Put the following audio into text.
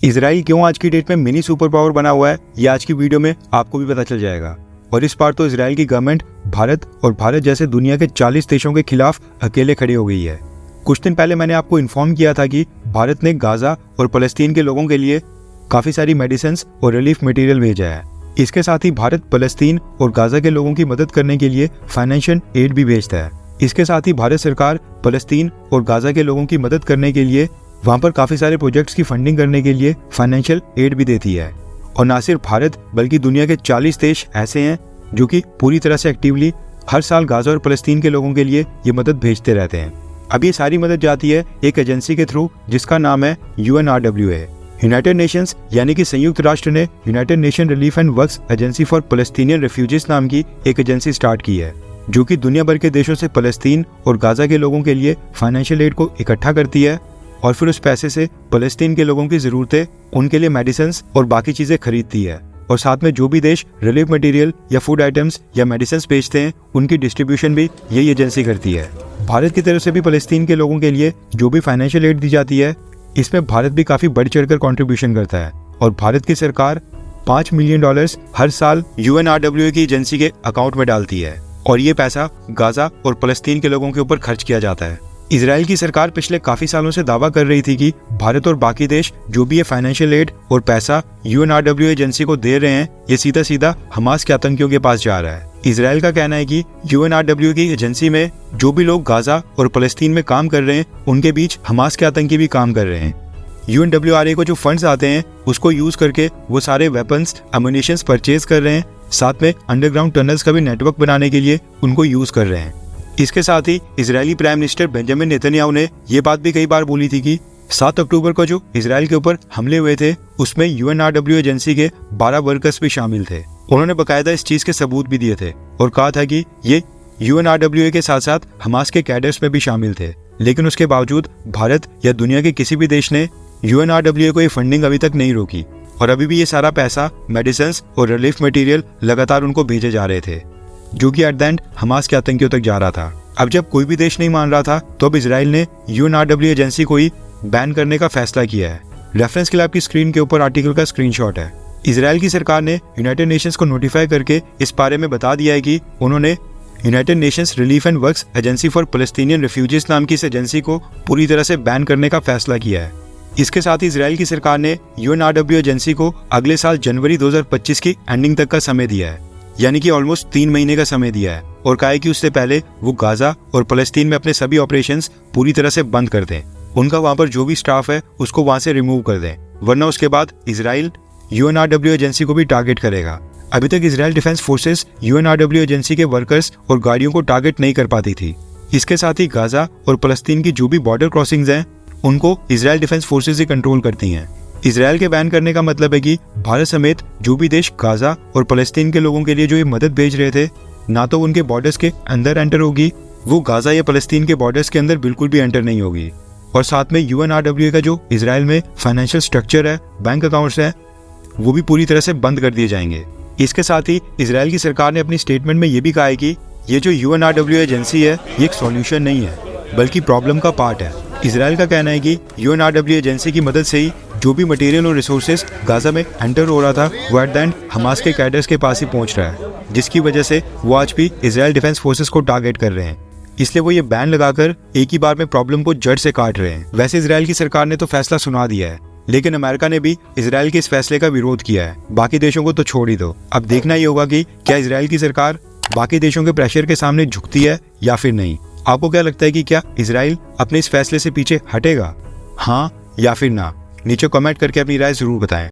Israel क्यों आज की डेट में मिनी सुपर पावर बना हुआ है, ये आज की वीडियो में आपको भी पता चल जाएगा। और इस बार तो इजराइल की गवर्नमेंट भारत और भारत जैसे दुनिया के 40 देशों के खिलाफ अकेले खड़ी हो गई है। कुछ दिन पहले मैंने आपको इन्फॉर्म किया था कि भारत ने गाजा और फलस्तीन के लोगों के लिए काफी सारी मेडिसिन और रिलीफ मटेरियल भेजा है। इसके साथ ही भारत फलस्तीन और गाजा के लोगों की मदद करने के लिए फाइनेंशियल एड भी भेजता है। इसके साथ ही भारत सरकार फलस्तीन और गाजा के लोगों की मदद करने के लिए वहां पर काफी सारे प्रोजेक्ट्स की फंडिंग करने के लिए फाइनेंशियल एड भी देती है। और न सिर्फ भारत बल्कि दुनिया के 40 देश ऐसे हैं जो कि पूरी तरह से एक्टिवली हर साल गाजा और फलस्तीन के लोगों के लिए ये मदद भेजते रहते हैं। अब ये सारी मदद जाती है एक एजेंसी के थ्रू जिसका नाम है UNRWA। यूनाइटेड नेशंस यानी कि संयुक्त राष्ट्र ने United nation relief and works agency for Palestinian refugees नाम की एक एजेंसी स्टार्ट की है, जो कि दुनिया भर के देशों से फलस्तीन और गाजा के लोगों के लिए फाइनेंशियल एड को इकट्ठा करती है और फिर उस पैसे से फलस्तीन के लोगों की जरूरतें, उनके लिए मेडिसिन और बाकी चीजें खरीदती है। और साथ में जो भी देश रिलीफ मटेरियल या फूड आइटम्स या मेडिसिन बेचते हैं उनकी डिस्ट्रीब्यूशन भी यही एजेंसी करती है। भारत की तरफ से भी फलस्तीन के लोगों के लिए जो भी फाइनेंशियल एड दी जाती है, इसमें भारत भी काफी बढ़ चढ़कर कंट्रीब्यूशन करता है। और भारत की सरकार $5 मिलियन हर साल UNRWA की एजेंसी के अकाउंट में डालती है और ये पैसा गाजा और फलस्तीन के लोगों के ऊपर खर्च किया जाता है। इजराइल की सरकार पिछले काफी सालों से दावा कर रही थी कि भारत और बाकी देश जो भी ये फाइनेंशियल एड और पैसा UNRWA एजेंसी को दे रहे हैं, ये सीधा सीधा हमास के आतंकियों के पास जा रहा है। इजराइल का कहना है कि UNRWA की एजेंसी में जो भी लोग गाजा और फलस्तीन में काम कर रहे हैं, उनके बीच हमास के आतंकी भी काम कर रहे हैं। UNRWA को जो फंड्स आते हैं उसको यूज करके वो सारे वेपन्स, अम्युनिशंस परचेज कर रहे हैं। साथ में अंडरग्राउंड टनल्स का भी नेटवर्क बनाने के लिए उनको यूज कर रहे हैं। इसके साथ ही Israeli prime minister Benjamin Netanyahu ने ये बात भी कई बार बोली थी कि 7 अक्टूबर को जो इजराइल के ऊपर हमले हुए थे उसमें UNRWA एजेंसी के 12 वर्कर्स भी शामिल थे। उन्होंने बकायदा इस चीज के सबूत भी दिए थे और कहा था कि ये UNRWA के साथ साथ हमास के कैडर्स में भी शामिल थे। लेकिन उसके बावजूद भारत या दुनिया के किसी भी देश ने UNRWA को ये फंडिंग अभी तक नहीं रोकी और अभी भी ये सारा पैसा, मेडिसिन और रिलीफ मटेरियल लगातार उनको भेजे जा रहे थे, जो कि एट द एंड हमास के आतंकियों तक जा रहा था। अब जब कोई भी देश नहीं मान रहा था तो अब इजराइल ने UNRWA एजेंसी को ही बैन करने का फैसला किया है। रेफरेंस के लिए आपकी स्क्रीन के ऊपर आर्टिकल का स्क्रीनशॉट है। इजराइल की सरकार ने यूनाइटेड नेशंस को नोटिफाई करके इस बारे में बता दिया है कि उन्होंने United Nations relief and works agency for Palestinian refugees नाम की इस एजेंसी को पूरी तरह से बैन करने का फैसला किया है। इसके साथ ही इजराइल की सरकार ने UNRWA एजेंसी को अगले साल जनवरी 2025 की एंडिंग तक का समय दिया है, यानी कि ऑलमोस्ट 3 महीने का समय दिया है, और कहा है कि उससे पहले वो गाजा और फलस्तीन में अपने सभी ऑपरेशंस पूरी तरह से बंद कर दें। उनका वहां पर जो भी स्टाफ है उसको वहां से रिमूव कर दें, वरना उसके बाद इजराइल UNRWA एजेंसी को भी टारगेट करेगा। अभी तक Israel defence forces UNRWA agency के वर्कर्स और गाड़ियों को टारगेट नहीं कर पाती थी। इसके साथ ही गाजा और फलस्तीन की जो भी बॉर्डर क्रॉसिंग्स हैं उनको इजराइल डिफेंस फोर्सेस ही कंट्रोल करती हैं। इजराइल के बैन करने का मतलब है कि भारत समेत जो भी देश गाजा और फलस्तीन के लोगों के लिए जो ये मदद भेज रहे थे, ना तो उनके बॉर्डर्स के अंदर एंटर होगी, वो गाजा या फलस्तीन के बॉर्डर्स के अंदर बिल्कुल भी एंटर नहीं होगी। और साथ में UNRWA का जो इजराइल में फाइनेंशियल स्ट्रक्चर है, बैंक अकाउंट्स है, वो भी पूरी तरह से बंद कर दिए जाएंगे। इसके साथ ही इजराइल की सरकार ने अपनी स्टेटमेंट में ये भी कहा है कि ये जो UNRWA एजेंसी है ये एक सॉल्यूशन नहीं है बल्कि प्रॉब्लम का पार्ट है। इजराइल का कहना है कि UNRWA एजेंसी की मदद से ही जो भी मटेरियल और रिसोर्सेज गाजा में एंटर हो रहा था वो एट द एंड हमास के कैडर्स के पास ही पहुंच रहा है, जिसकी वजह से वो आज भी इजराइल डिफेंस फोर्सेस को टारगेट कर रहे हैं। इसलिए वो ये बैन लगाकर एक ही बार में प्रॉब्लम को जड़ से काट रहे हैं। वैसे इजराइल की सरकार ने तो फैसला सुना दिया है, लेकिन अमेरिका ने भी इजराइल के इस फैसले का विरोध किया है। बाकी देशों को तो छोड़ ही दो, अब देखना ही होगा कि क्या इजराइल की सरकार बाकी देशों के प्रेशर के सामने झुकती है या फिर नहीं। आपको क्या लगता है कि क्या इजराइल अपने इस फैसले से पीछे हटेगा, हाँ या फिर ना? नीचे कमेंट करके अपनी राय जरूर बताएं।